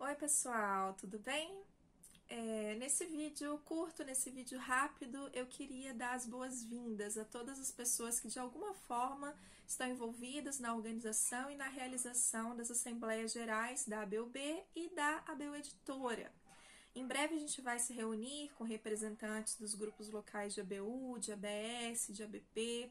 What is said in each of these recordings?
Oi pessoal, tudo bem? Nesse vídeo curto, nesse vídeo rápido, eu queria dar as boas-vindas a todas as pessoas que de alguma forma estão envolvidas na organização e na realização das Assembleias Gerais da ABUB e da ABU Editora. Em breve a gente vai se reunir com representantes dos grupos locais de ABU, de ABS, de ABP,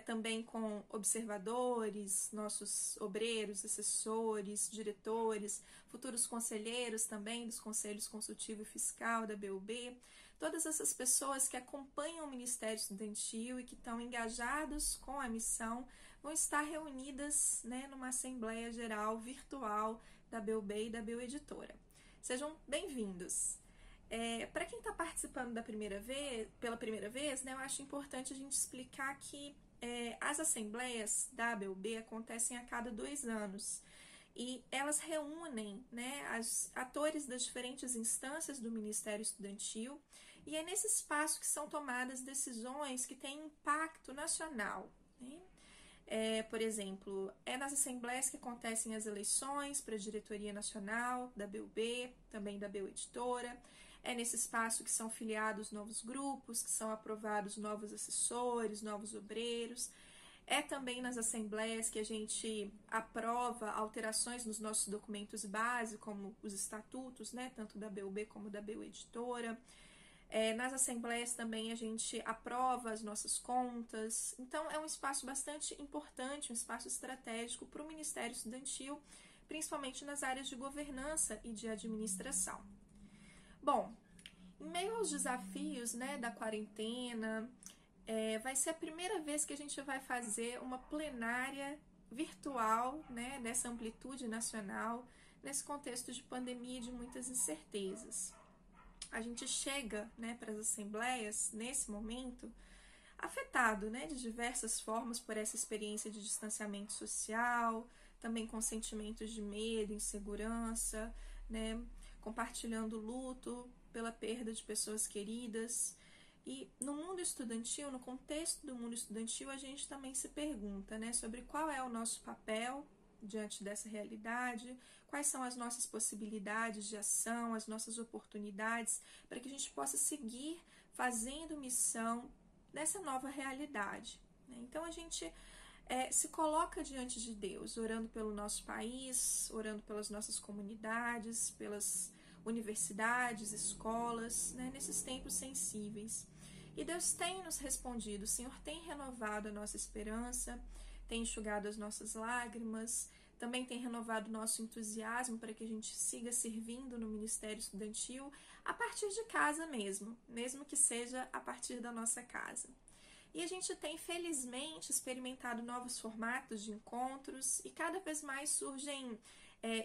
também com observadores, nossos obreiros, assessores, diretores, futuros conselheiros também dos Conselhos Consultivo e Fiscal da ABUB, todas essas pessoas que acompanham o Ministério Estudantil e que estão engajados com a missão vão estar reunidas numa Assembleia Geral virtual da ABUB e da ABU Editora. Sejam bem-vindos. Para quem está participando pela primeira vez, eu acho importante a gente explicar que as assembleias da ABUB acontecem a cada 2 anos e elas reúnem os atores das diferentes instâncias do Ministério Estudantil e é nesse espaço que são tomadas decisões que têm impacto nacional. Por exemplo, é nas assembleias que acontecem as eleições para a diretoria nacional da ABUB, também da ABU Editora. É nesse espaço que são filiados novos grupos, que são aprovados novos assessores, novos obreiros. É também nas assembleias que a gente aprova alterações nos nossos documentos base, como os estatutos, tanto da ABUB como da ABU Editora. Nas assembleias também a gente aprova as nossas contas, então é um espaço bastante importante, um espaço estratégico para o Ministério Estudantil, principalmente nas áreas de governança e de administração. Bom, em meio aos desafios da quarentena, vai ser a primeira vez que a gente vai fazer uma plenária virtual, dessa amplitude nacional, nesse contexto de pandemia e de muitas incertezas. A gente chega para as assembleias, nesse momento, afetado de diversas formas por essa experiência de distanciamento social, também com sentimentos de medo, insegurança, compartilhando luto pela perda de pessoas queridas. E no mundo estudantil, no contexto do mundo estudantil, a gente também se pergunta sobre qual é o nosso papel diante dessa realidade, quais são as nossas possibilidades de ação, as nossas oportunidades, para que a gente possa seguir fazendo missão nessa nova realidade. Então a gente se coloca diante de Deus, orando pelo nosso país, orando pelas nossas comunidades, pelas universidades, escolas, nesses tempos sensíveis. E Deus tem nos respondido, o Senhor tem renovado a nossa esperança, tem enxugado as nossas lágrimas, também tem renovado o nosso entusiasmo para que a gente siga servindo no Ministério Estudantil a partir de casa mesmo que seja a partir da nossa casa. E a gente tem, felizmente, experimentado novos formatos de encontros e cada vez mais surgem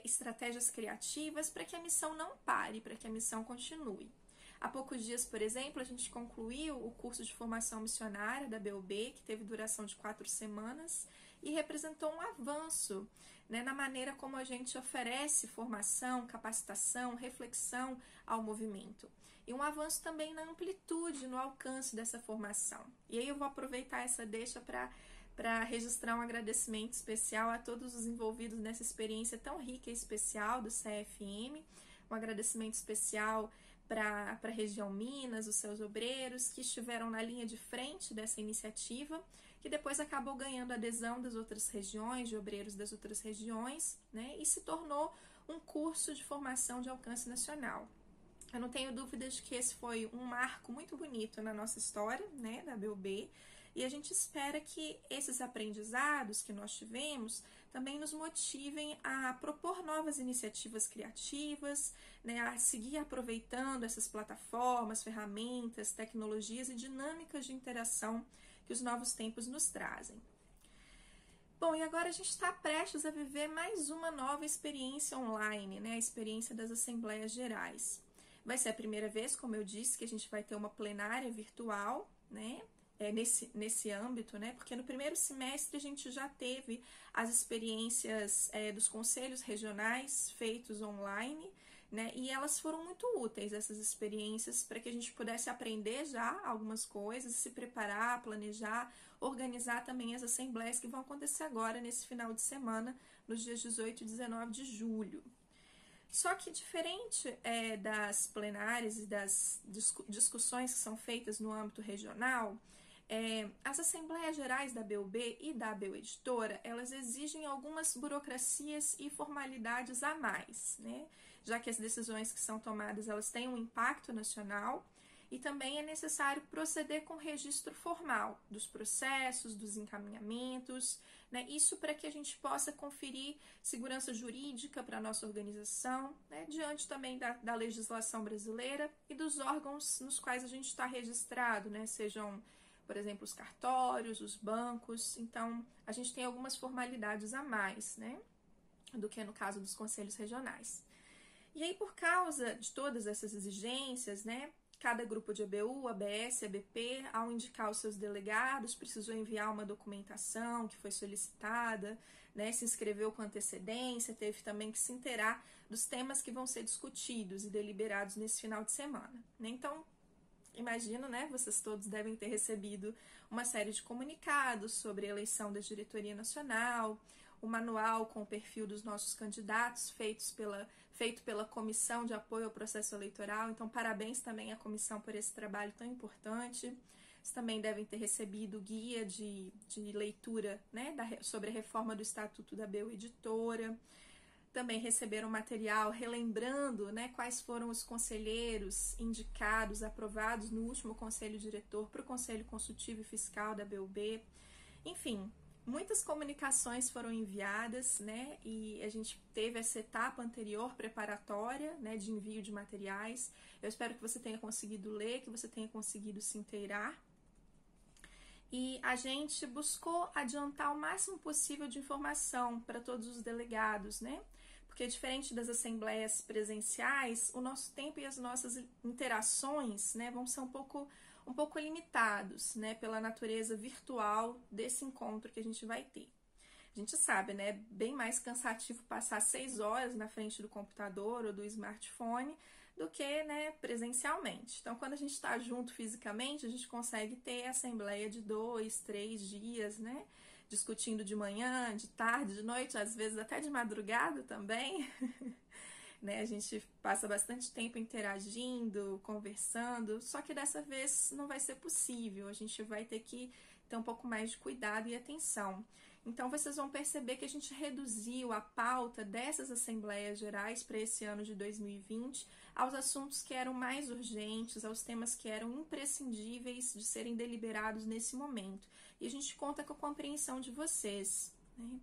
estratégias criativas para que a missão não pare, para que a missão continue. Há poucos dias, por exemplo, a gente concluiu o curso de formação missionária da ABUB, que teve duração de 4 semanas e representou um avanço na maneira como a gente oferece formação, capacitação, reflexão ao movimento. E um avanço também na amplitude, no alcance dessa formação. E aí eu vou aproveitar essa deixa para registrar um agradecimento especial a todos os envolvidos nessa experiência tão rica e especial do CFM, um agradecimento especial para a região Minas, os seus obreiros, que estiveram na linha de frente dessa iniciativa, que depois acabou ganhando adesão das outras regiões, de obreiros das outras regiões, e se tornou um curso de formação de alcance nacional. Eu não tenho dúvidas de que esse foi um marco muito bonito na nossa história, da ABUB, e a gente espera que esses aprendizados que nós tivemos também nos motivem a propor novas iniciativas criativas, a seguir aproveitando essas plataformas, ferramentas, tecnologias e dinâmicas de interação que os novos tempos nos trazem. Bom, e agora a gente está prestes a viver mais uma nova experiência online, a experiência das Assembleias Gerais. Vai ser a primeira vez, como eu disse, que a gente vai ter uma plenária virtual, nesse âmbito, porque no primeiro semestre a gente já teve as experiências dos conselhos regionais feitos online, e elas foram muito úteis, essas experiências, para que a gente pudesse aprender já algumas coisas, se preparar, planejar, organizar também as assembleias que vão acontecer agora nesse final de semana, nos dias 18 e 19 de julho. Só que diferente das plenárias e das discussões que são feitas no âmbito regional, as Assembleias Gerais da BUB e da ABU Editora, elas exigem algumas burocracias e formalidades a mais, né? Já que as decisões que são tomadas, elas têm um impacto nacional, e também é necessário proceder com registro formal dos processos, dos encaminhamentos, né? Isso para que a gente possa conferir segurança jurídica para a nossa organização, né? Diante também da legislação brasileira e dos órgãos nos quais a gente está registrado, né? Sejam, por exemplo, os cartórios, os bancos. Então, a gente tem algumas formalidades a mais, né? Do que no caso dos conselhos regionais. E aí, por causa de todas essas exigências, né? Cada grupo de ABU, ABS, ABP, ao indicar os seus delegados, precisou enviar uma documentação que foi solicitada, né, se inscreveu com antecedência, teve também que se inteirar dos temas que vão ser discutidos e deliberados nesse final de semana, né? Então, imagino, né, vocês todos devem ter recebido uma série de comunicados sobre a eleição da diretoria nacional, o manual com o perfil dos nossos candidatos feito pela Comissão de Apoio ao Processo Eleitoral. Então, parabéns também à comissão por esse trabalho tão importante. Vocês também devem ter recebido o guia de leitura, né, sobre a reforma do Estatuto da ABU Editora. Também receberam material relembrando, né, quais foram os conselheiros indicados, aprovados no último Conselho Diretor para o Conselho Consultivo e Fiscal da BUB. Enfim, muitas comunicações foram enviadas, né, e a gente teve essa etapa anterior preparatória, né, de envio de materiais. Eu espero que você tenha conseguido ler, que você tenha conseguido se inteirar. E a gente buscou adiantar o máximo possível de informação para todos os delegados, né? Porque diferente das assembleias presenciais, o nosso tempo e as nossas interações, né, vão ser um pouco limitados, né, pela natureza virtual desse encontro que a gente vai ter. A gente sabe, né, bem mais cansativo passar 6 horas na frente do computador ou do smartphone do que, né, presencialmente. Então, quando a gente está junto fisicamente, a gente consegue ter assembleia de 2, 3 dias, né, discutindo de manhã, de tarde, de noite, às vezes até de madrugada também. Né, a gente passa bastante tempo interagindo, conversando, só que dessa vez não vai ser possível, a gente vai ter que ter um pouco mais de cuidado e atenção. Então, vocês vão perceber que a gente reduziu a pauta dessas Assembleias Gerais para esse ano de 2020 aos assuntos que eram mais urgentes, aos temas que eram imprescindíveis de serem deliberados nesse momento. E a gente conta com a compreensão de vocês, né?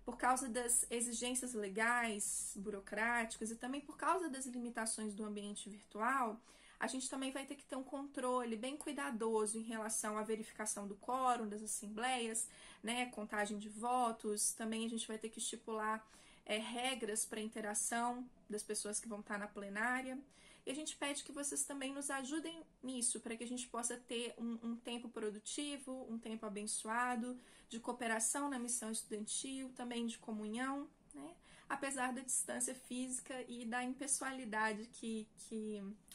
Por causa das exigências legais, burocráticas e também por causa das limitações do ambiente virtual, a gente também vai ter que ter um controle bem cuidadoso em relação à verificação do quórum das assembleias, né, contagem de votos. Também a gente vai ter que estipular regras para a interação das pessoas que vão estar na plenária. E a gente pede que vocês também nos ajudem nisso, para que a gente possa ter um tempo produtivo, um tempo abençoado, de cooperação na missão estudantil, também de comunhão, né? Apesar da distância física e da impessoalidade que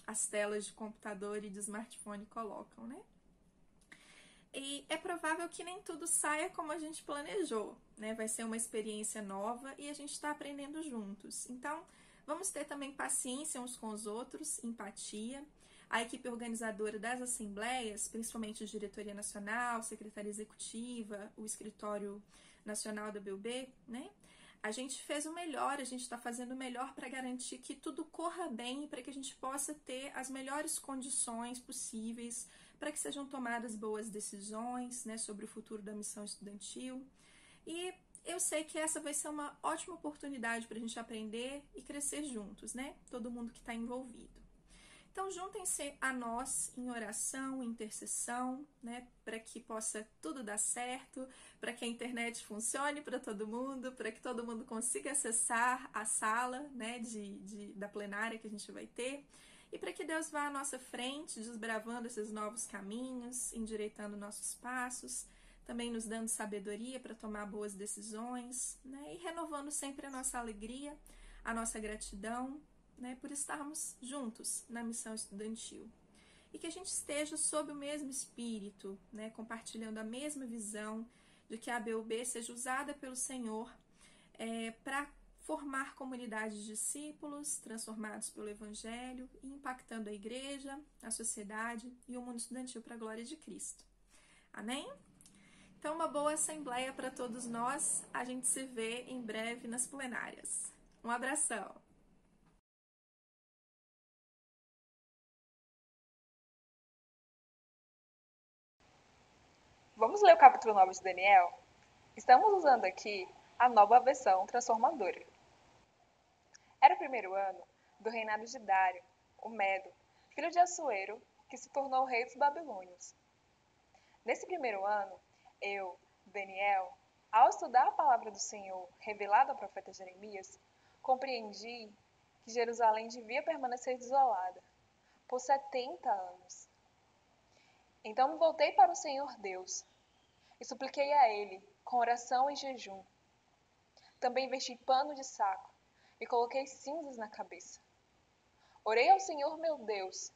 as telas de computador e de smartphone colocam, né? E é provável que nem tudo saia como a gente planejou, né? Vai ser uma experiência nova e a gente está aprendendo juntos. Então, vamos ter também paciência uns com os outros, empatia. A equipe organizadora das assembleias, principalmente a Diretoria Nacional, Secretaria Executiva, o Escritório Nacional da BUB, né? A gente fez o melhor, a gente está fazendo o melhor para garantir que tudo corra bem e para que a gente possa ter as melhores condições possíveis para que sejam tomadas boas decisões, né, sobre o futuro da missão estudantil. E eu sei que essa vai ser uma ótima oportunidade para a gente aprender e crescer juntos, né? Todo mundo que está envolvido. Então, juntem-se a nós em oração, em intercessão, né, para que possa tudo dar certo, para que a internet funcione para todo mundo, para que todo mundo consiga acessar a sala, né, da plenária que a gente vai ter, e para que Deus vá à nossa frente, desbravando esses novos caminhos, endireitando nossos passos, também nos dando sabedoria para tomar boas decisões, né, e renovando sempre a nossa alegria, a nossa gratidão, né, por estarmos juntos na missão estudantil. E que a gente esteja sob o mesmo espírito, né, compartilhando a mesma visão de que a ABUB seja usada pelo Senhor para formar comunidades de discípulos transformados pelo Evangelho e impactando a igreja, a sociedade e o mundo estudantil para a glória de Cristo. Amém? Então, uma boa assembleia para todos nós. A gente se vê em breve nas plenárias. Um abração! Vamos ler o capítulo 9 de Daniel? Estamos usando aqui a nova versão transformadora. Era o primeiro ano do reinado de Dário, o Medo, filho de Assuero, que se tornou rei dos babilônios. Nesse primeiro ano, eu, Daniel, ao estudar a palavra do Senhor revelada ao profeta Jeremias, compreendi que Jerusalém devia permanecer desolada por 70 anos. Então me voltei para o Senhor Deus e supliquei a Ele com oração e jejum. Também vesti pano de saco e coloquei cinzas na cabeça. Orei ao Senhor meu Deus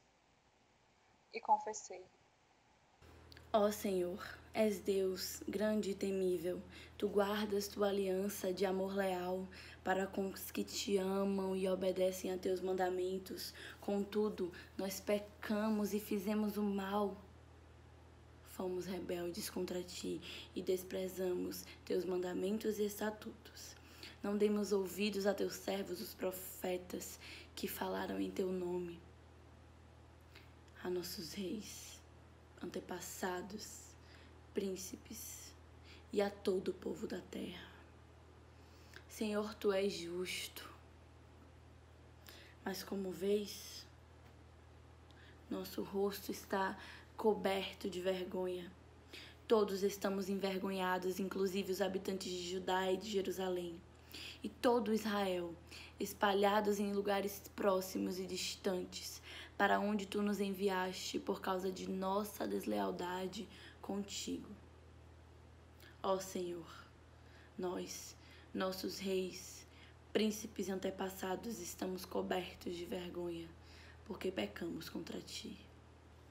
e confessei: Ó Senhor, és Deus, grande e temível. Tu guardas tua aliança de amor leal para com os que te amam e obedecem a teus mandamentos. Contudo, nós pecamos e fizemos o mal. Fomos rebeldes contra ti e desprezamos teus mandamentos e estatutos. Não demos ouvidos a teus servos, os profetas, que falaram em teu nome. A nossos reis, antepassados, príncipes e a todo o povo da terra. Senhor, tu és justo, mas como vês, nosso rosto está coberto de vergonha. Todos estamos envergonhados, inclusive os habitantes de Judá e de Jerusalém, e todo Israel, espalhados em lugares próximos e distantes, para onde tu nos enviaste por causa de nossa deslealdade contigo. Ó Senhor, nós, nossos reis, príncipes e antepassados, estamos cobertos de vergonha, porque pecamos contra ti.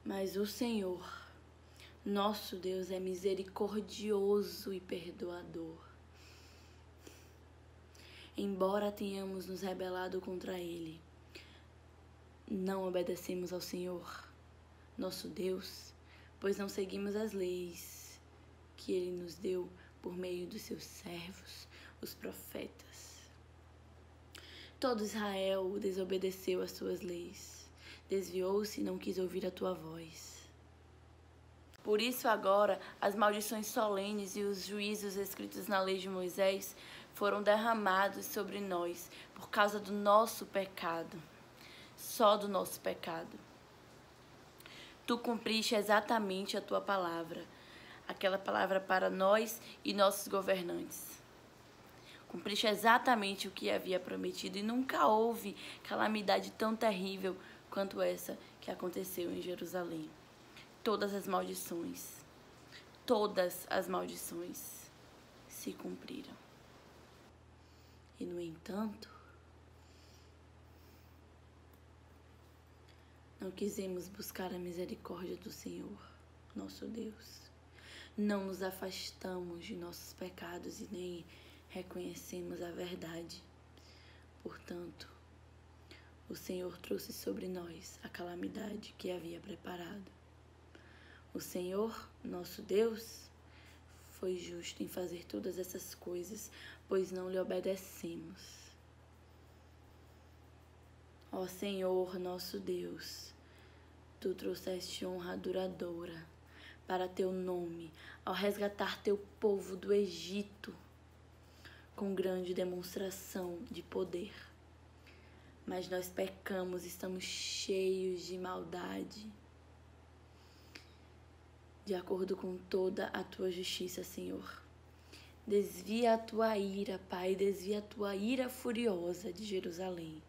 Mas o Senhor, nosso Deus, é misericordioso e perdoador. Embora tenhamos nos rebelado contra Ele, não obedecemos ao Senhor, nosso Deus, pois não seguimos as leis que Ele nos deu por meio dos seus servos, os profetas. Todo Israel desobedeceu às suas leis, desviou-se e não quis ouvir a tua voz. Por isso agora as maldições solenes e os juízos escritos na lei de Moisés foram derramados sobre nós por causa do nosso pecado, só do nosso pecado. Tu cumpriste exatamente a tua palavra, aquela palavra para nós e nossos governantes. Cumpriste exatamente o que havia prometido e nunca houve calamidade tão terrível quanto essa que aconteceu em Jerusalém. Todas as maldições se cumpriram. E, no entanto, não quisemos buscar a misericórdia do Senhor, nosso Deus. Não nos afastamos de nossos pecados e nem reconhecemos a verdade. Portanto, o Senhor trouxe sobre nós a calamidade que havia preparado. O Senhor, nosso Deus, foi justo em fazer todas essas coisas, pois não lhe obedecemos. Ó Senhor, nosso Deus, tu trouxeste honra duradoura para teu nome, ao resgatar teu povo do Egito, com grande demonstração de poder. Mas nós pecamos, estamos cheios de maldade. De acordo com toda a tua justiça, Senhor. Desvia a tua ira, Pai, desvia a tua ira furiosa de Jerusalém,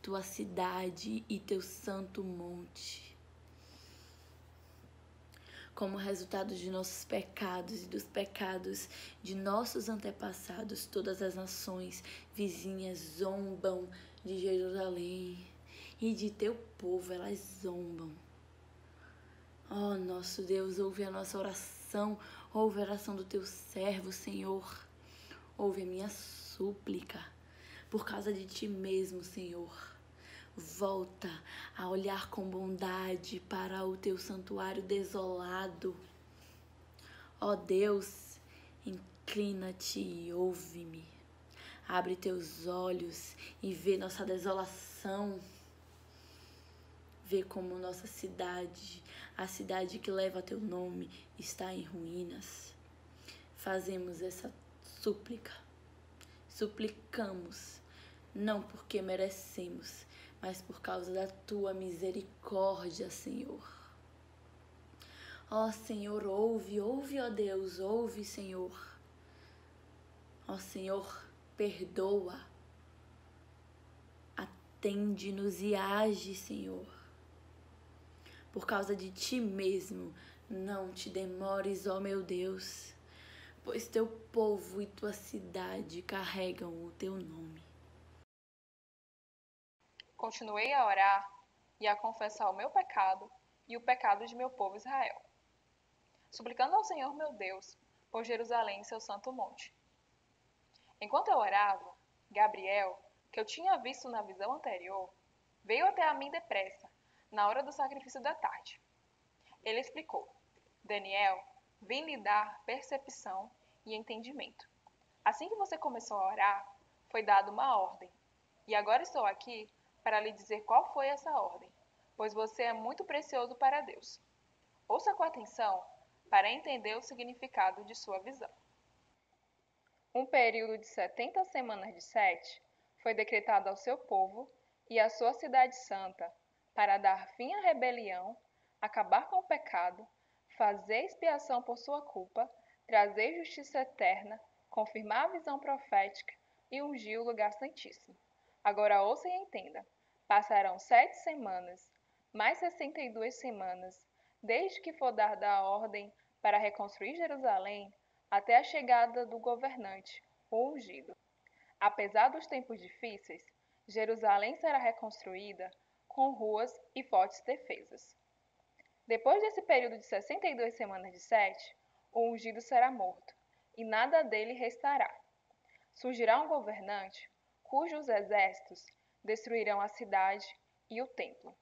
tua cidade e teu santo monte. Como resultado de nossos pecados e dos pecados de nossos antepassados, todas as nações vizinhas zombam de Jerusalém e de teu povo, elas zombam. Ó nosso Deus, ouve a nossa oração, ouve a oração do teu servo, Senhor. Ouve a minha súplica, por causa de ti mesmo, Senhor. Volta a olhar com bondade para o teu santuário desolado. Ó Deus, inclina-te e ouve-me. Abre teus olhos e vê nossa desolação. Vê como nossa cidade, a cidade que leva teu nome, está em ruínas. Fazemos essa súplica. Suplicamos, não porque merecemos, mas por causa da tua misericórdia, Senhor. Ó Senhor, ouve, ó Deus, ouve, Senhor. Ó Senhor, perdoa. Atende-nos e age, Senhor. Por causa de ti mesmo, não te demores, ó meu Deus, pois teu povo e tua cidade carregam o teu nome. Continuei a orar e a confessar o meu pecado e o pecado de meu povo Israel, suplicando ao Senhor meu Deus por Jerusalém, seu santo monte. Enquanto eu orava, Gabriel, que eu tinha visto na visão anterior, veio até a mim depressa, na hora do sacrifício da tarde. Ele explicou: Daniel, vim lhe dar percepção e entendimento. Assim que você começou a orar, foi dada uma ordem. E agora estou aqui para lhe dizer qual foi essa ordem, pois você é muito precioso para Deus. Ouça com atenção para entender o significado de sua visão. Um período de 70 semanas de 7 foi decretado ao seu povo e à sua cidade santa para dar fim à rebelião, acabar com o pecado, fazer expiação por sua culpa, trazer justiça eterna, confirmar a visão profética e ungir o lugar santíssimo. Agora ouça e entenda. Passarão 7 semanas, mais 62 semanas, desde que for dada a ordem para reconstruir Jerusalém, até a chegada do governante, o ungido. Apesar dos tempos difíceis, Jerusalém será reconstruída com ruas e fortes defesas. Depois desse período de 62 semanas de 7, o ungido será morto, e nada dele restará. Surgirá um governante, cujos exércitos destruirão a cidade e o templo.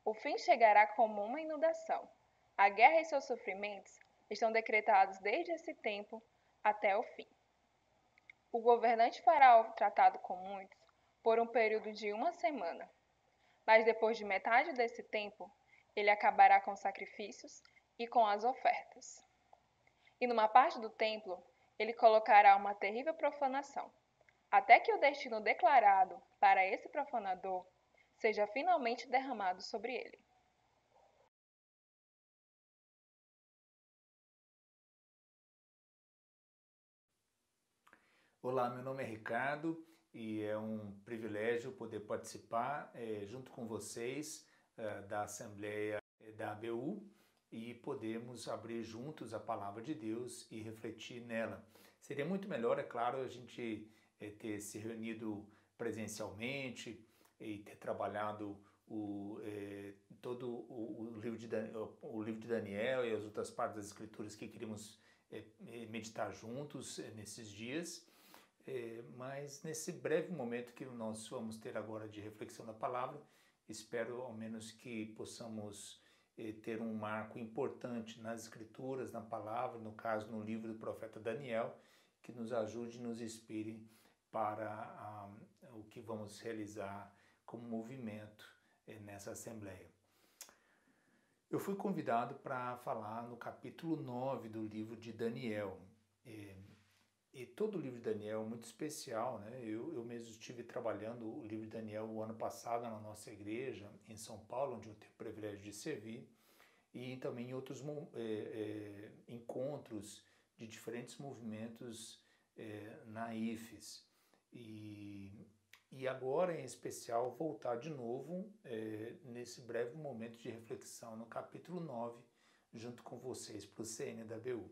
O fim chegará como uma inundação. A guerra e seus sofrimentos estão decretados desde esse tempo até o fim. O governante fará o tratado com muitos por um período de 1 semana, mas depois de metade desse tempo, ele acabará com os sacrifícios e com as ofertas. E numa parte do templo, ele colocará uma terrível profanação, até que o destino declarado para esse profanador seja finalmente derramado sobre ele. Olá, meu nome é Ricardo e é um privilégio poder participar junto com vocês da Assembleia da ABU e podermos abrir juntos a Palavra de Deus e refletir nela. Seria muito melhor, é claro, a gente ter se reunido presencialmente e ter trabalhado todo o livro de Daniel e as outras partes das Escrituras que queríamos meditar juntos nesses dias. Mas nesse breve momento que nós vamos ter agora de reflexão da palavra, espero ao menos que possamos ter um marco importante nas escrituras, na palavra, no caso no livro do profeta Daniel, que nos ajude e nos inspire para o que vamos realizar como movimento nessa assembleia. Eu fui convidado para falar no capítulo 9 do livro de Daniel. E todo o livro de Daniel é muito especial, né? Eu mesmo estive trabalhando o livro de Daniel o ano passado na nossa igreja, em São Paulo, onde eu tenho o privilégio de servir, e também em outros encontros de diferentes movimentos na IFES. E agora, em especial, voltar de novo nesse breve momento de reflexão no capítulo 9, junto com vocês, para o CN da ABU.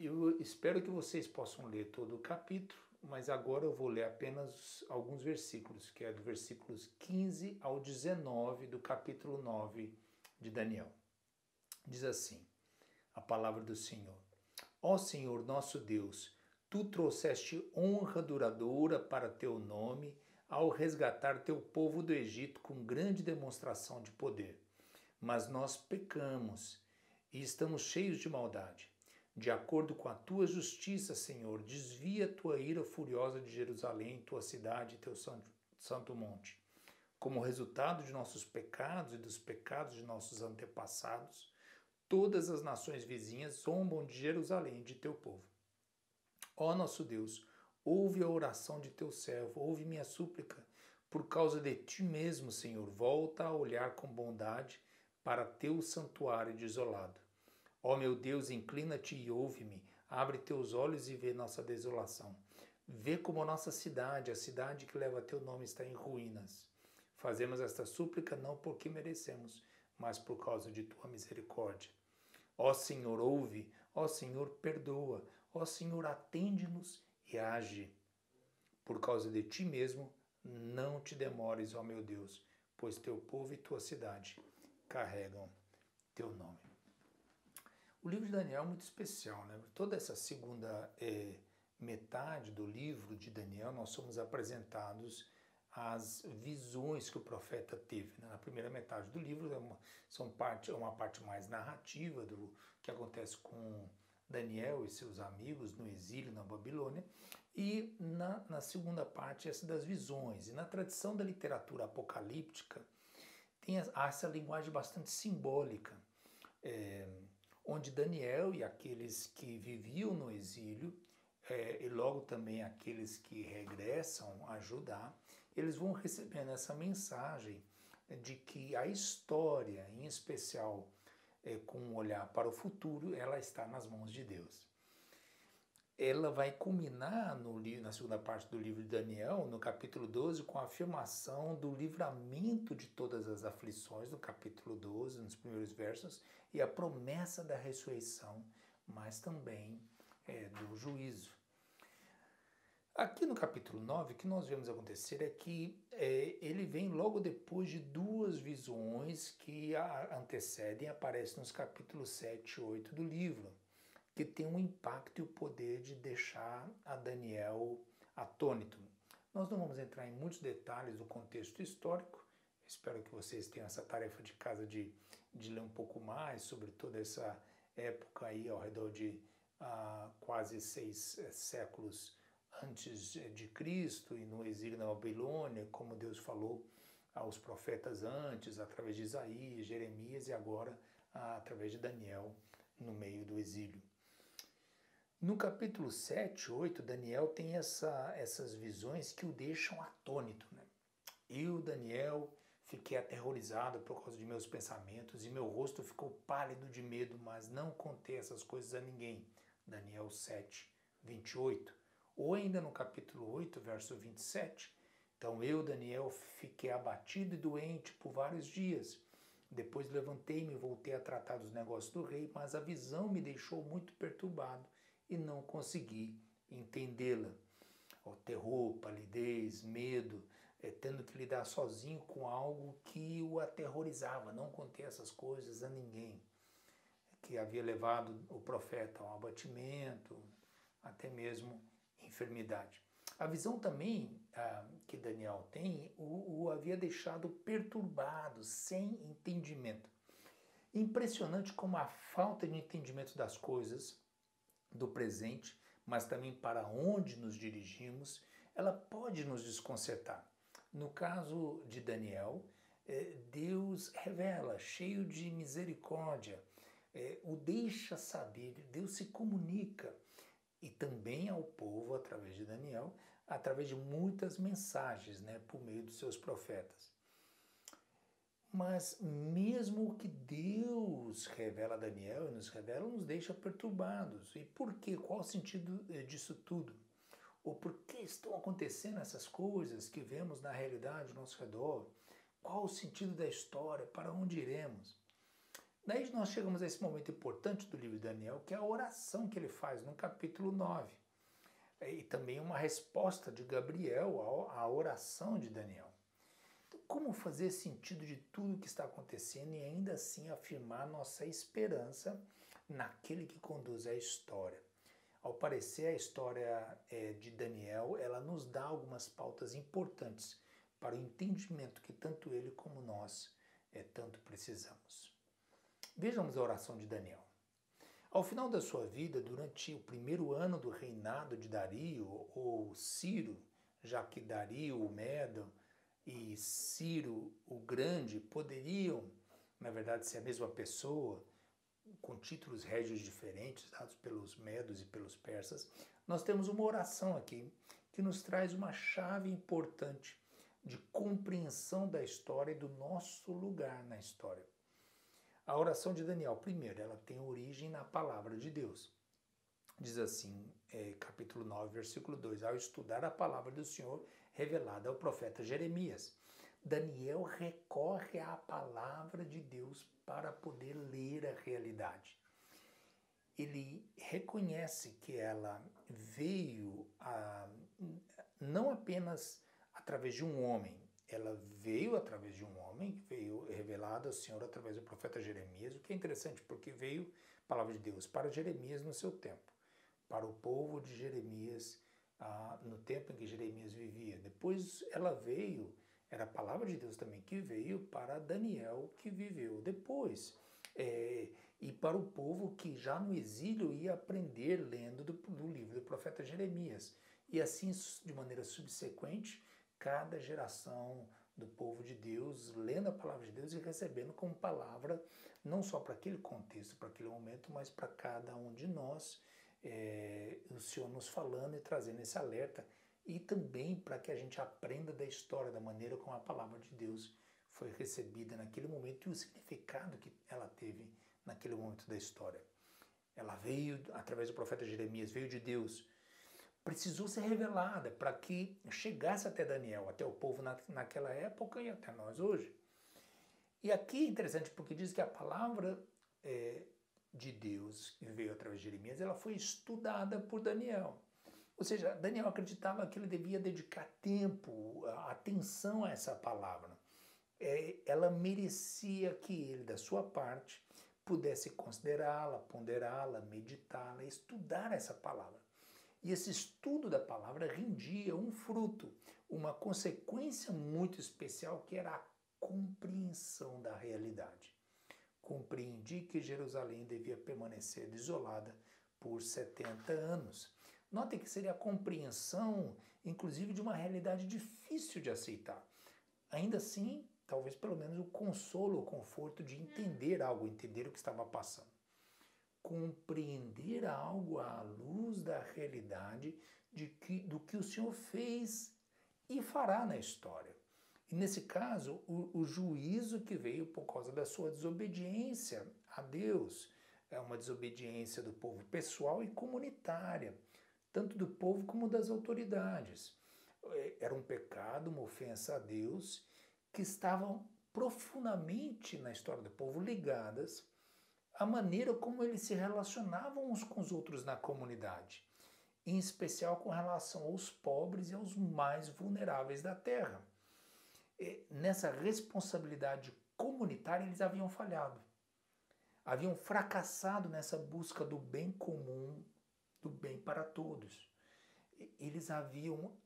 Eu espero que vocês possam ler todo o capítulo, mas agora eu vou ler apenas alguns versículos, que é do versículos 15 ao 19 do capítulo 9 de Daniel. Diz assim, a palavra do Senhor: Ó Senhor nosso Deus, Tu trouxeste honra duradoura para teu nome ao resgatar teu povo do Egito com grande demonstração de poder. Mas nós pecamos e estamos cheios de maldade. De acordo com a tua justiça, Senhor, desvia tua ira furiosa de Jerusalém, tua cidade e teu santo monte. Como resultado de nossos pecados e dos pecados de nossos antepassados, todas as nações vizinhas zombam de Jerusalém e de teu povo. Ó nosso Deus, ouve a oração de teu servo, ouve minha súplica. Por causa de ti mesmo, Senhor, volta a olhar com bondade para teu santuário desolado. Ó meu Deus, inclina-te e ouve-me, abre teus olhos e vê nossa desolação. Vê como nossa cidade, a cidade que leva teu nome, está em ruínas. Fazemos esta súplica não porque merecemos, mas por causa de tua misericórdia. Ó Senhor, ouve, ó Senhor, perdoa, ó Senhor, atende-nos e age. Por causa de ti mesmo, não te demores, ó meu Deus, pois teu povo e tua cidade carregam teu nome. O livro de Daniel é muito especial, né? Toda essa segunda metade do livro de Daniel, nós somos apresentados às visões que o profeta teve, né? Na primeira metade do livro é uma parte mais narrativa do que acontece com Daniel e seus amigos no exílio na Babilônia, e na segunda parte essa das visões. E na tradição da literatura apocalíptica tem essa linguagem bastante simbólica, onde Daniel e aqueles que viviam no exílio, e logo também aqueles que regressam a Judá, eles vão recebendo essa mensagem de que a história, em especial com um olhar para o futuro, ela está nas mãos de Deus. Ela vai culminar na segunda parte do livro de Daniel, no capítulo 12, com a afirmação do livramento de todas as aflições, no capítulo 12, nos primeiros versos, e a promessa da ressurreição, mas também do juízo. Aqui no capítulo 9, o que nós vemos acontecer é que ele vem logo depois de duas visões que a antecedem e aparecem nos capítulos 7 e 8 do livro, que tem um impacto e o poder de deixar a Daniel atônito. Nós não vamos entrar em muitos detalhes do contexto histórico, espero que vocês tenham essa tarefa de casa de ler um pouco mais sobre toda essa época aí ao redor de quase 6 séculos antes de Cristo e no exílio na Babilônia, como Deus falou aos profetas antes, através de Isaías, Jeremias e agora através de Daniel no meio do exílio. No capítulo 7, 8, Daniel tem essas visões que o deixam atônito, né? Eu, Daniel, fiquei aterrorizado por causa de meus pensamentos e meu rosto ficou pálido de medo, mas não contei essas coisas a ninguém. Daniel 7, 28. Ou ainda no capítulo 8, verso 27. Então eu, Daniel, fiquei abatido e doente por vários dias. Depois levantei-me e voltei a tratar dos negócios do rei, mas a visão me deixou muito perturbado e não consegui entendê-la. O terror, palidez, medo, tendo que lidar sozinho com algo que o aterrorizava. Não contei essas coisas a ninguém, que havia levado o profeta ao abatimento, até mesmo enfermidade. A visão também que Daniel tem o havia deixado perturbado, sem entendimento. Impressionante como a falta de entendimento das coisas do presente, mas também para onde nos dirigimos, ela pode nos desconcertar. No caso de Daniel, Deus revela, cheio de misericórdia, o deixa saber, Deus se comunica, e também ao povo, através de Daniel, através de muitas mensagens, né, por meio dos seus profetas. Mas mesmo o que Deus revela a Daniel e nos revela, nos deixa perturbados. E por quê? Qual o sentido disso tudo? Ou por que estão acontecendo essas coisas que vemos na realidade ao nosso redor? Qual o sentido da história? Para onde iremos? Daí nós chegamos a esse momento importante do livro de Daniel, que é a oração que ele faz no capítulo 9. E também uma resposta de Gabriel à oração de Daniel. Então, como fazer sentido de tudo que está acontecendo e ainda assim afirmar nossa esperança naquele que conduz a história? Ao parecer, a história de Daniel, ela nos dá algumas pautas importantes para o entendimento que tanto ele como nós tanto precisamos. Vejamos a oração de Daniel. Ao final da sua vida, durante o primeiro ano do reinado de Dario, ou Ciro, já que Dario, o Medo, e Ciro, o Grande, poderiam, na verdade, ser a mesma pessoa, com títulos régios diferentes, dados pelos medos e pelos persas, nós temos uma oração aqui que nos traz uma chave importante de compreensão da história e do nosso lugar na história. A oração de Daniel, primeiro, ela tem origem na palavra de Deus. Diz assim, capítulo 9, versículo 2, ao estudar a palavra do Senhor revelada ao profeta Jeremias, Daniel recorre à palavra de Deus para poder ler a realidade. Ele reconhece que ela veio não apenas através de um homem, ela veio através de um homem, veio revelada ao Senhor através do profeta Jeremias, o que é interessante porque veio a palavra de Deus para Jeremias no seu tempo, para o povo de Jeremias no tempo em que Jeremias vivia. Depois ela veio, era a palavra de Deus também que veio para Daniel, que viveu depois. E para o povo que já no exílio ia aprender lendo do livro do profeta Jeremias. E assim, de maneira subsequente, cada geração do povo de Deus lendo a palavra de Deus e recebendo como palavra, não só para aquele contexto, para aquele momento, mas para cada um de nós, o Senhor nos falando e trazendo esse alerta, e também para que a gente aprenda da história, da maneira como a palavra de Deus foi recebida naquele momento e o significado que ela teve naquele momento da história. Ela veio, através do profeta Jeremias, veio de Deus, precisou ser revelada para que chegasse até Daniel, até o povo naquela época e até nós hoje. E aqui é interessante porque diz que a palavra de Deus que veio através de Jeremias, ela foi estudada por Daniel. Ou seja, Daniel acreditava que ele devia dedicar tempo, atenção a essa palavra. Ela merecia que ele, da sua parte, pudesse considerá-la, ponderá-la, meditá-la, estudar essa palavra. E esse estudo da palavra rendia um fruto, uma consequência muito especial, que era a compreensão da realidade. Compreendi que Jerusalém devia permanecer desolada por 70 anos. Notem que seria a compreensão, inclusive, de uma realidade difícil de aceitar. Ainda assim, talvez pelo menos o consolo, o conforto de entender algo, entender o que estava passando. Compreender algo à luz da realidade do que o Senhor fez e fará na história. E nesse caso, o juízo que veio por causa da sua desobediência a Deus, é uma desobediência do povo pessoal e comunitária, tanto do povo como das autoridades. Era um pecado, uma ofensa a Deus, que estavam profundamente na história do povo ligadas à maneira como eles se relacionavam uns com os outros na comunidade, em especial com relação aos pobres e aos mais vulneráveis da terra. Nessa responsabilidade comunitária eles haviam falhado, haviam fracassado nessa busca do bem comum, do bem para todos. Eles haviam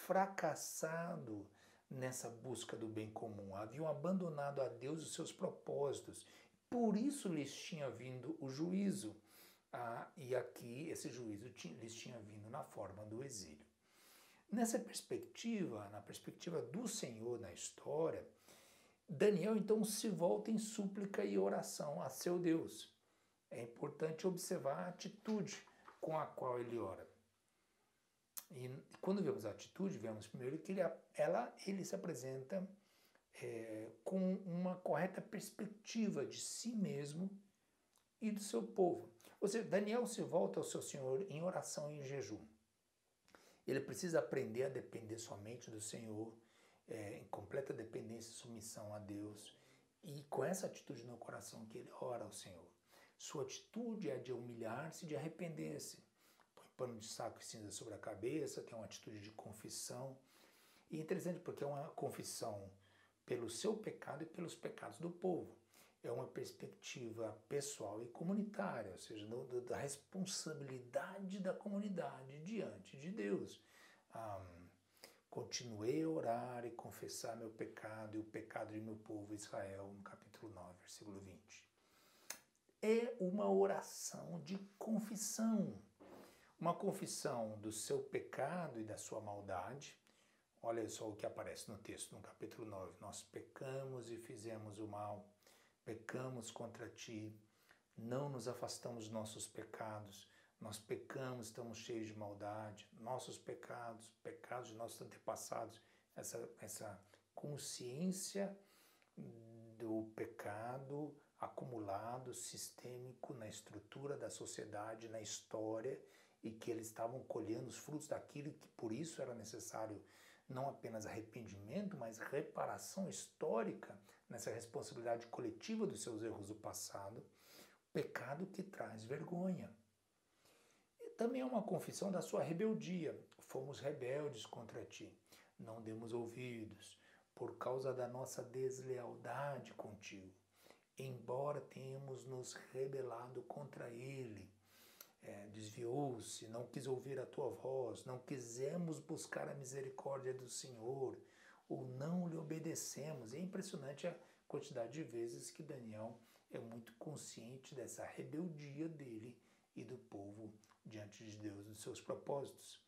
fracassado nessa busca do bem comum, haviam abandonado a Deus os seus propósitos, por isso lhes tinha vindo o juízo, e aqui esse juízo lhes tinha vindo na forma do exílio. Nessa perspectiva, na perspectiva do Senhor na história, Daniel então se volta em súplica e oração a seu Deus. É importante observar a atitude com a qual ele ora. E quando vemos a atitude, vemos primeiro que ele se apresenta com uma correta perspectiva de si mesmo e do seu povo. Ou seja, Daniel se volta ao seu Senhor em oração e em jejum. Ele precisa aprender a depender somente do Senhor, em completa dependência e submissão a Deus. E com essa atitude no coração que ele ora ao Senhor. Sua atitude é de humilhar-se e de arrepender-se. Põe pano de saco e cinza sobre a cabeça, tem uma atitude de confissão. E é interessante porque é uma confissão pelo seu pecado e pelos pecados do povo. é uma perspectiva pessoal e comunitária, ou seja, da responsabilidade da comunidade diante de Deus. Continuei a orar e confessar meu pecado e o pecado de meu povo Israel, no capítulo 9, versículo 20. É uma oração de confissão. Uma confissão do seu pecado e da sua maldade. Olha só o que aparece no texto, no capítulo 9. Nós pecamos e fizemos o mal, pecamos contra ti, não nos afastamos dos nossos pecados, nós pecamos, estamos cheios de maldade, nossos pecados, pecados de nossos antepassados, essa consciência do pecado acumulado, sistêmico na estrutura da sociedade, na história, e que eles estavam colhendo os frutos daquilo, e que por isso era necessário não apenas arrependimento, mas reparação histórica nessa responsabilidade coletiva dos seus erros do passado, pecado que traz vergonha. E também é uma confissão da sua rebeldia. Fomos rebeldes contra ti, não demos ouvidos, por causa da nossa deslealdade contigo. Embora tenhamos nos rebelado contra ele, desviou-se, não quis ouvir a tua voz, não quisemos buscar a misericórdia do Senhor, ou não lhe obedecemos. É impressionante a quantidade de vezes que Daniel é muito consciente dessa rebeldia dele e do povo diante de Deus, dos seus propósitos.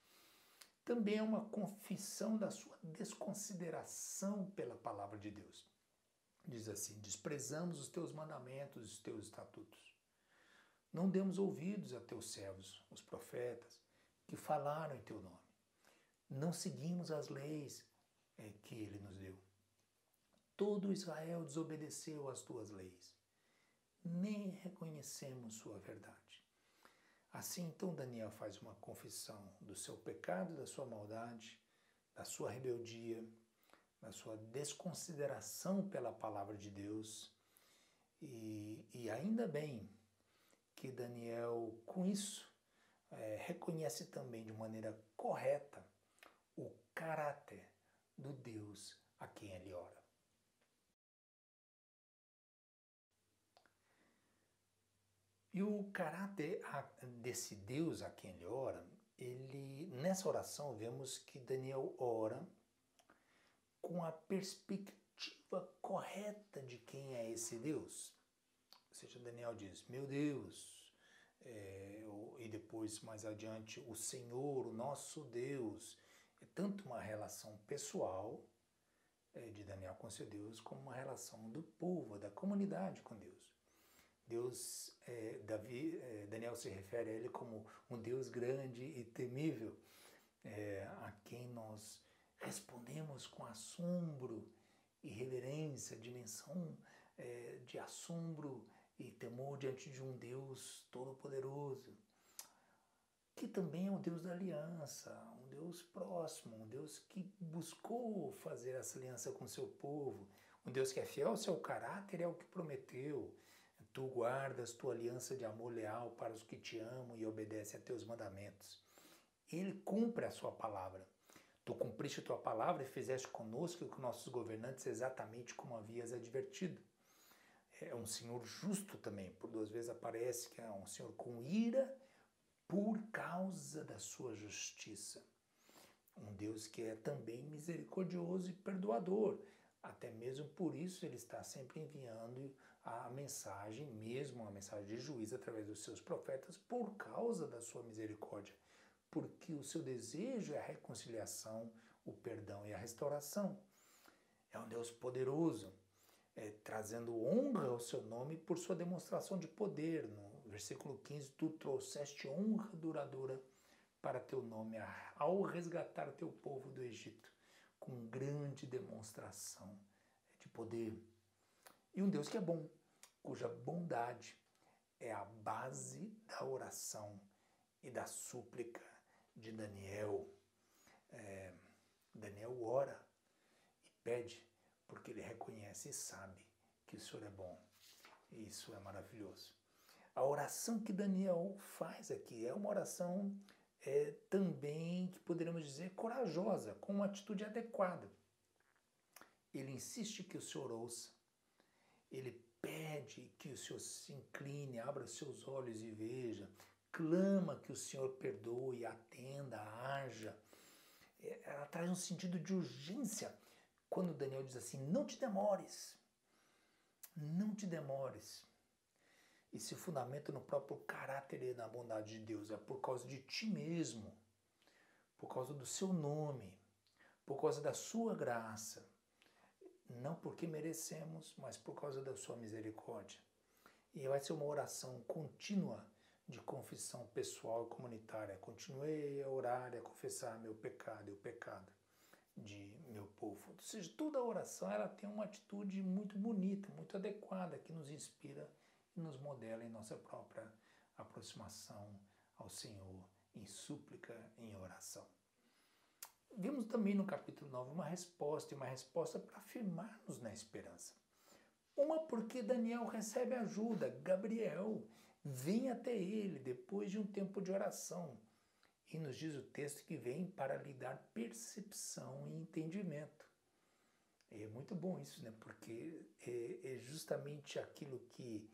Também é uma confissão da sua desconsideração pela palavra de Deus. Diz assim: desprezamos os teus mandamentos, os teus estatutos. Não demos ouvidos a teus servos, os profetas, que falaram em teu nome. Não seguimos as leis que ele nos deu. Todo Israel desobedeceu às tuas leis. Nem reconhecemos sua verdade. Assim, então, Daniel faz uma confissão do seu pecado, da sua maldade, da sua rebeldia, da sua desconsideração pela palavra de Deus. E ainda bem que Daniel, com isso, reconhece também de maneira correta o caráter do Deus a quem ele ora. E o caráter desse Deus a quem ele ora, nessa oração vemos que Daniel ora com a perspectiva correta de quem é esse Deus. Ou seja, Daniel diz, meu Deus, e depois mais adiante, o Senhor, o nosso Deus. É tanto uma relação pessoal de Daniel com seu Deus, como uma relação do povo, da comunidade com Deus. Daniel se refere a ele como um Deus grande e temível, a quem nós respondemos com assombro e reverência, dimensão de assombro e temor diante de um Deus todo-poderoso, que também é um Deus da aliança, um Deus próximo, um Deus que buscou fazer essa aliança com o seu povo, um Deus que é fiel ao seu caráter e ao que prometeu. Tu guardas tua aliança de amor leal para os que te amam e obedecem a teus mandamentos. Ele cumpre a sua palavra. Tu cumpriste a tua palavra e fizeste conosco e com nossos governantes exatamente como havias advertido. É um Senhor justo também, por duas vezes aparece que é um Senhor com ira por causa da sua justiça. Um Deus que é também misericordioso e perdoador. Até mesmo por isso ele está sempre enviando a mensagem, mesmo a mensagem de juízo através dos seus profetas, por causa da sua misericórdia. Porque o seu desejo é a reconciliação, o perdão e a restauração. É um Deus poderoso, trazendo honra ao seu nome por sua demonstração de poder. No versículo 15, tu trouxeste honra duradoura para teu nome ao resgatar teu povo do Egito, com grande demonstração de poder. E um Deus que é bom, cuja bondade é a base da oração e da súplica de Daniel. Daniel ora e pede porque ele reconhece e sabe que o Senhor é bom. E isso é maravilhoso. A oração que Daniel faz aqui é uma oração também, que poderíamos dizer, corajosa, com uma atitude adequada. Ele insiste que o Senhor ouça. ele pede que o Senhor se incline, abra seus olhos e veja, clama que o Senhor perdoe, atenda, haja. Ela traz um sentido de urgência quando Daniel diz assim, não te demores, não te demores. E se fundamenta no próprio caráter e na bondade de Deus, é por causa de ti mesmo, por causa do seu nome, por causa da sua graça, não porque merecemos, mas por causa da sua misericórdia. E vai ser uma oração contínua de confissão pessoal e comunitária. Continuei a orar e a confessar meu pecado e o pecado de meu povo. Ou seja, toda oração ela tem uma atitude muito bonita, muito adequada, que nos inspira e nos modela em nossa própria aproximação ao Senhor, em súplica, em oração. Vimos também no capítulo 9 uma resposta para afirmar-nos na esperança. Uma porque Daniel recebe ajuda, Gabriel vem até ele depois de um tempo de oração. E nos diz o texto que vem para lhe dar percepção e entendimento. É muito bom isso, né? Porque é justamente aquilo que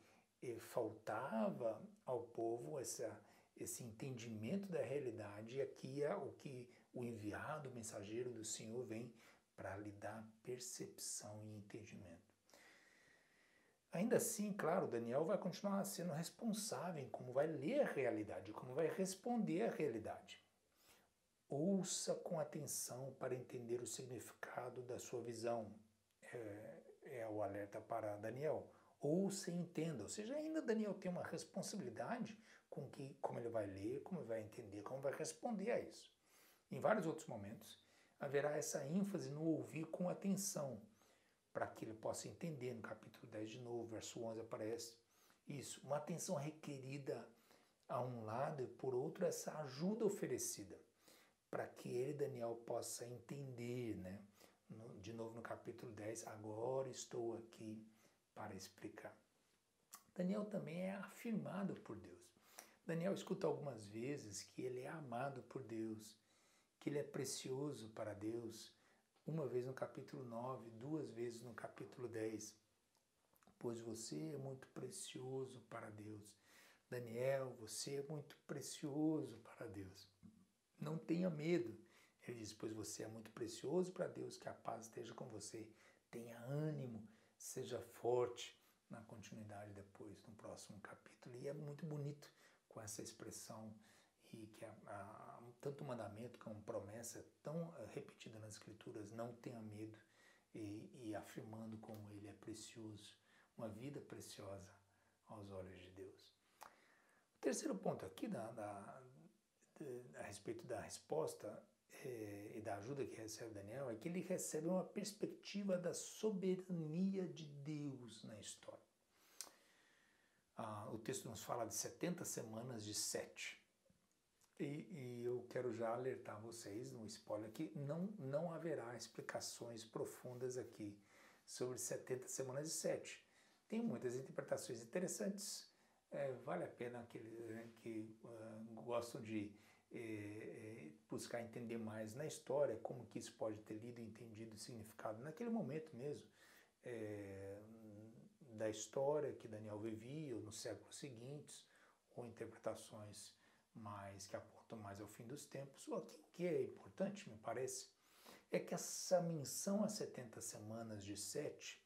faltava ao povo, esse entendimento da realidade, e aqui é o que o enviado, o mensageiro do Senhor vem para lhe dar percepção e entendimento. Ainda assim, claro, Daniel vai continuar sendo responsável em como vai ler a realidade, como vai responder à realidade. Ouça com atenção para entender o significado da sua visão. É o alerta para Daniel. Ouça e entenda. Ou seja, ainda Daniel tem uma responsabilidade com como ele vai ler, como ele vai entender, como vai responder a isso. Em vários outros momentos, haverá essa ênfase no ouvir com atenção, para que ele possa entender. No capítulo 10 de novo, verso 11 aparece isso, uma atenção requerida a um lado e por outro essa ajuda oferecida, para que ele, Daniel, possa entender, né? De novo no capítulo 10, agora estou aqui para explicar. Daniel também é afirmado por Deus. Daniel escuta algumas vezes que ele é amado por Deus, que ele é precioso para Deus, uma vez no capítulo 9, duas vezes no capítulo 10. Pois você é muito precioso para Deus. Daniel, você é muito precioso para Deus. Não tenha medo. Ele diz, pois você é muito precioso para Deus, que a paz esteja com você. Tenha ânimo, seja forte. Na continuidade depois, no próximo capítulo. E é muito bonito com essa expressão e que tanto o mandamento como promessa tão repetida nas Escrituras, não tenha medo, e afirmando como ele é precioso, uma vida preciosa aos olhos de Deus. O terceiro ponto aqui a respeito da resposta e da ajuda que recebe Daniel é que ele recebe uma perspectiva da soberania de Deus na história. O texto nos fala de 70 semanas de 7. E eu quero já alertar vocês, no spoiler aqui, não haverá explicações profundas aqui sobre 70 semanas de 7. Tem muitas interpretações interessantes, vale a pena aqueles que gostam de buscar entender mais na história, como que isso pode ter lido, entendido o significado naquele momento mesmo, da história que Daniel vivia, ou nos séculos seguintes, ou interpretações que apontam mais ao fim dos tempos. O que é importante, me parece, é que essa menção a 70 semanas de 7,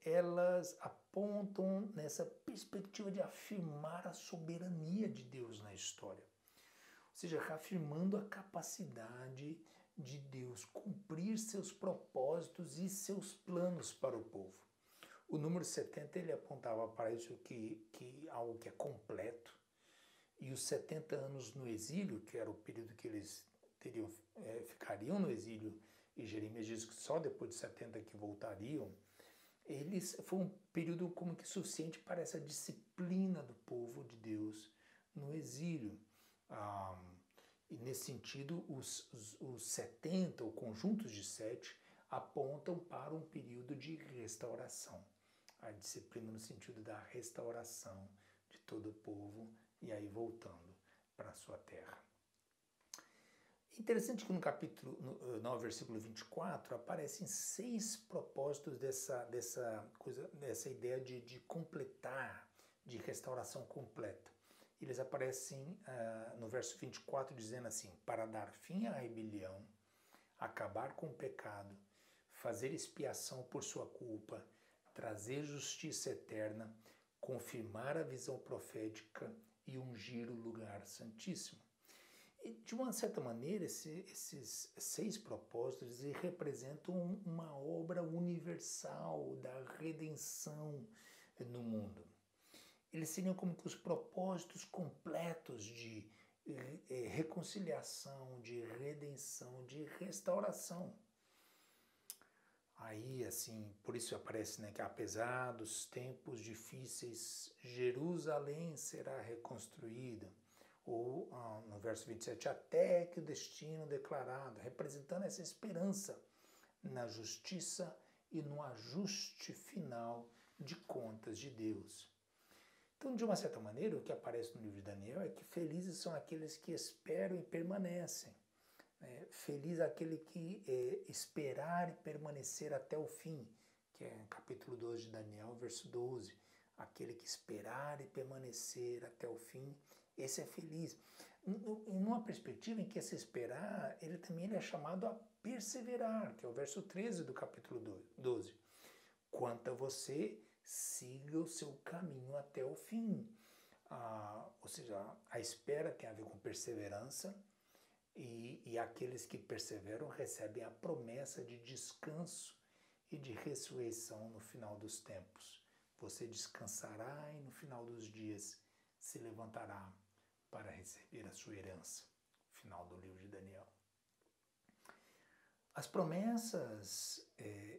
elas apontam nessa perspectiva de afirmar a soberania de Deus na história. Ou seja, reafirmando a capacidade de Deus cumprir seus propósitos e seus planos para o povo. O número 70 ele apontava para isso que algo que é completo. E os 70 anos no exílio, que era o período que eles ficariam no exílio, e Jeremias diz que só depois de 70 que voltariam, foi um período como que suficiente para essa disciplina do povo de Deus no exílio. E nesse sentido, os 70, ou conjuntos de 7, apontam para um período de restauração. A disciplina no sentido da restauração de todo o povo, e aí voltando para a sua terra. Interessante que no capítulo 9, versículo 24, aparecem 6 propósitos dessa ideia de completar, de restauração completa. Eles aparecem no verso 24 dizendo assim: para dar fim à rebelião, acabar com o pecado, fazer expiação por sua culpa, trazer justiça eterna, confirmar a visão profética e ungir o lugar santíssimo. E, de uma certa maneira, esses 6 propósitos representam uma obra universal da redenção no mundo. Eles seriam como que os propósitos completos de reconciliação, de redenção, de restauração. Aí, assim, por isso aparece, né, que apesar dos tempos difíceis, Jerusalém será reconstruída. Ou no verso 27, até que o destino declarado, representando essa esperança na justiça e no ajuste final de contas de Deus. Então, de uma certa maneira, o que aparece no livro de Daniel é que felizes são aqueles que esperam e permanecem. Feliz aquele que esperar e permanecer até o fim, que é capítulo 12 de Daniel, verso 12. Aquele que esperar e permanecer até o fim, esse é feliz. Numa perspectiva em que esse esperar, ele também é chamado a perseverar, que é o verso 13 do capítulo 12. Quanto a você, siga o seu caminho até o fim. Ou seja, a espera tem a ver com perseverança, e aqueles que perseveram recebem a promessa de descanso e de ressurreição no final dos tempos. Você descansará e no final dos dias se levantará para receber a sua herança. Final do livro de Daniel. As promessas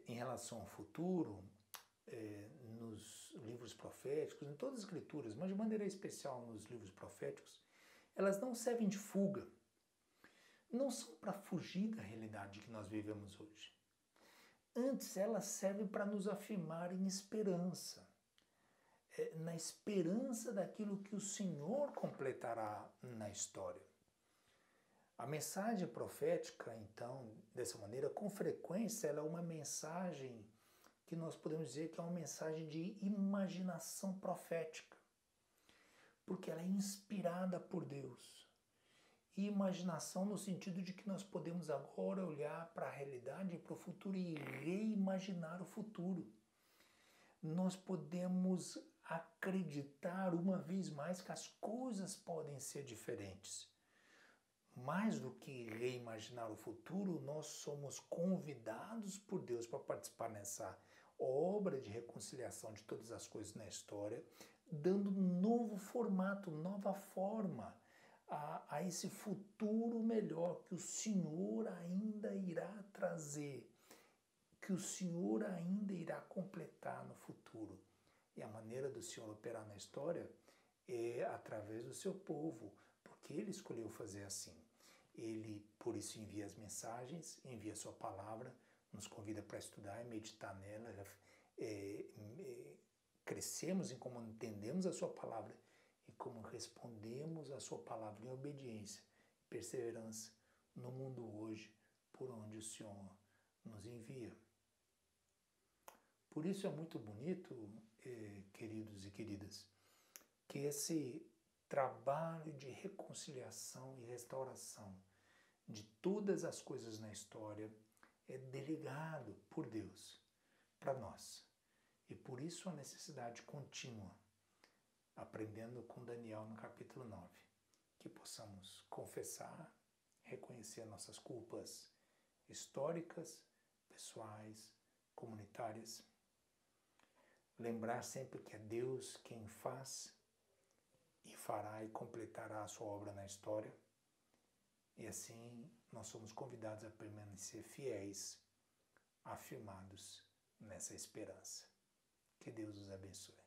em relação ao futuro, nos livros proféticos, em todas as escrituras, mas de maneira especial nos livros proféticos, elas não servem de fuga. Não são para fugir da realidade que nós vivemos hoje. Antes, elas servem para nos afirmar em esperança. Na esperança daquilo que o Senhor completará na história. A mensagem profética, então, dessa maneira, com frequência, ela é uma mensagem que nós podemos dizer que é uma mensagem de imaginação profética. Porque ela é inspirada por Deus. E imaginação no sentido de que nós podemos agora olhar para a realidade e para o futuro e reimaginar o futuro. Nós podemos acreditar uma vez mais que as coisas podem ser diferentes. Mais do que reimaginar o futuro, nós somos convidados por Deus para participar nessa obra de reconciliação de todas as coisas na história, dando um novo formato, nova forma a esse futuro melhor que o Senhor ainda irá trazer, que o Senhor ainda irá completar no futuro. E a maneira do Senhor operar na história é através do seu povo, porque Ele escolheu fazer assim. Ele, por isso, envia as mensagens, envia a sua palavra, nos convida para estudar e meditar nela, crescemos em como entendemos a sua palavra e como respondemos a sua palavra em obediência, perseverança no mundo hoje, por onde o Senhor nos envia. Por isso é muito bonito, queridos e queridas, que esse trabalho de reconciliação e restauração de todas as coisas na história é delegado por Deus para nós. E por isso a necessidade contínua, aprendendo com Daniel no capítulo 9, que possamos confessar, reconhecer nossas culpas históricas, pessoais, comunitárias, lembrar sempre que é Deus quem faz e fará e completará a sua obra na história, e assim nós somos convidados a permanecer fiéis, afirmados nessa esperança. Que Deus os abençoe.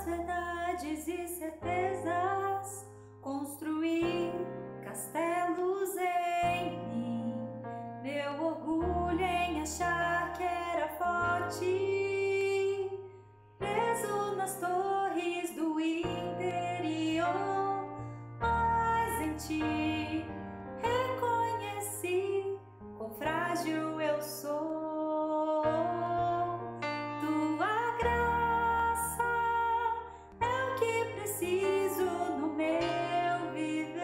verdades e certezas, construir castelos em mim. Meu orgulho em achar que era forte, preso nas torres do interior. Mas em ti reconheci quão frágil eu sou. Tua graça é o que preciso no meu viver.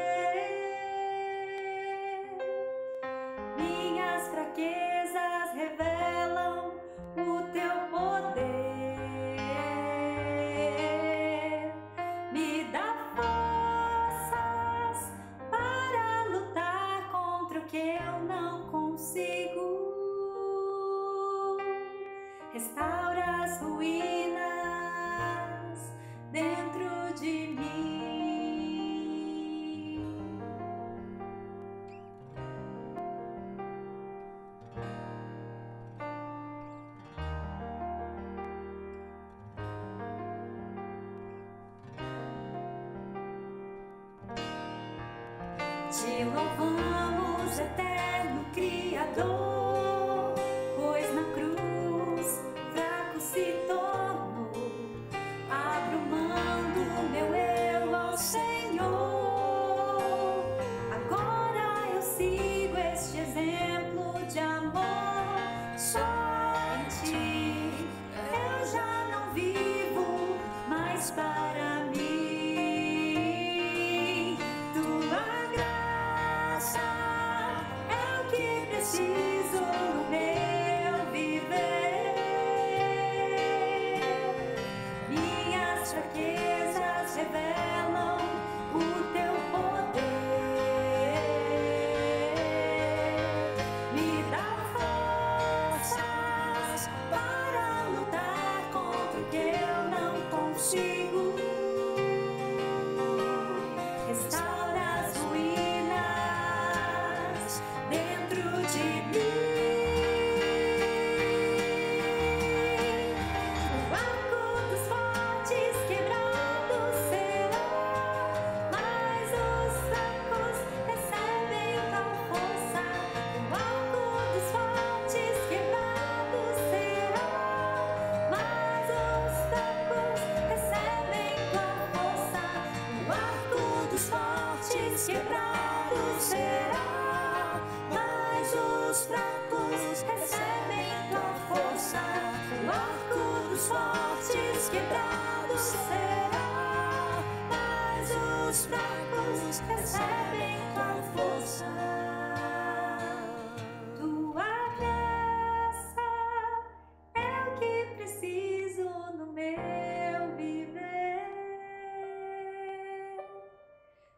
Minhas fraquezas revelam o teu poder. Me dá forças para lutar contra o que eu não consigo. Restaura as ruínas dentro de mim. Te louvamos, eterno Criador, pois na cruz fraco se tornou. Abro mão do meu eu ao Senhor. Agora eu sigo este exemplo de amor. Só em ti eu já não vivo mais para mim. Tua graça é o que preciso no meu viver. Minhas fraquezas revelam o teu poder. Me dá forças para lutar contra o que eu não consigo. Restaura as ruínas dentro de mim. O arco dos fortes quebrado será, mas os fracos recebem tua força. O arco dos fortes quebrado será, mas os fracos recebem tua força. O arco dos fortes quebrado será, mas os fracos recebem tua força. O arco dos fortes quebrado será, mas os fracos recebem tua força. Tua graça é o que preciso no meu viver.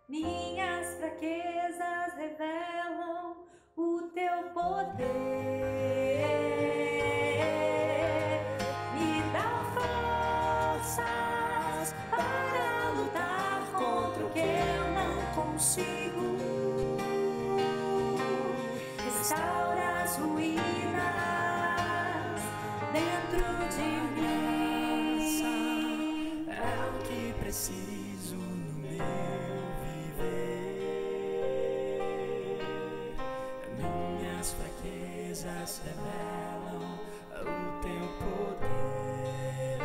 Minhas fraquezas revelam o teu poder. Me dá forças para lutar contra o que eu não consigo. Restaura as ruínas dentro de mim. É o que preciso no meu viver. Minhas fraquezas revelam o teu poder.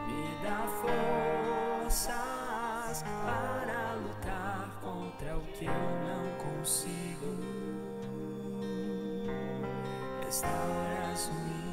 Me dá forças para lutar contra o que eu não consigo. Restaura as ruínas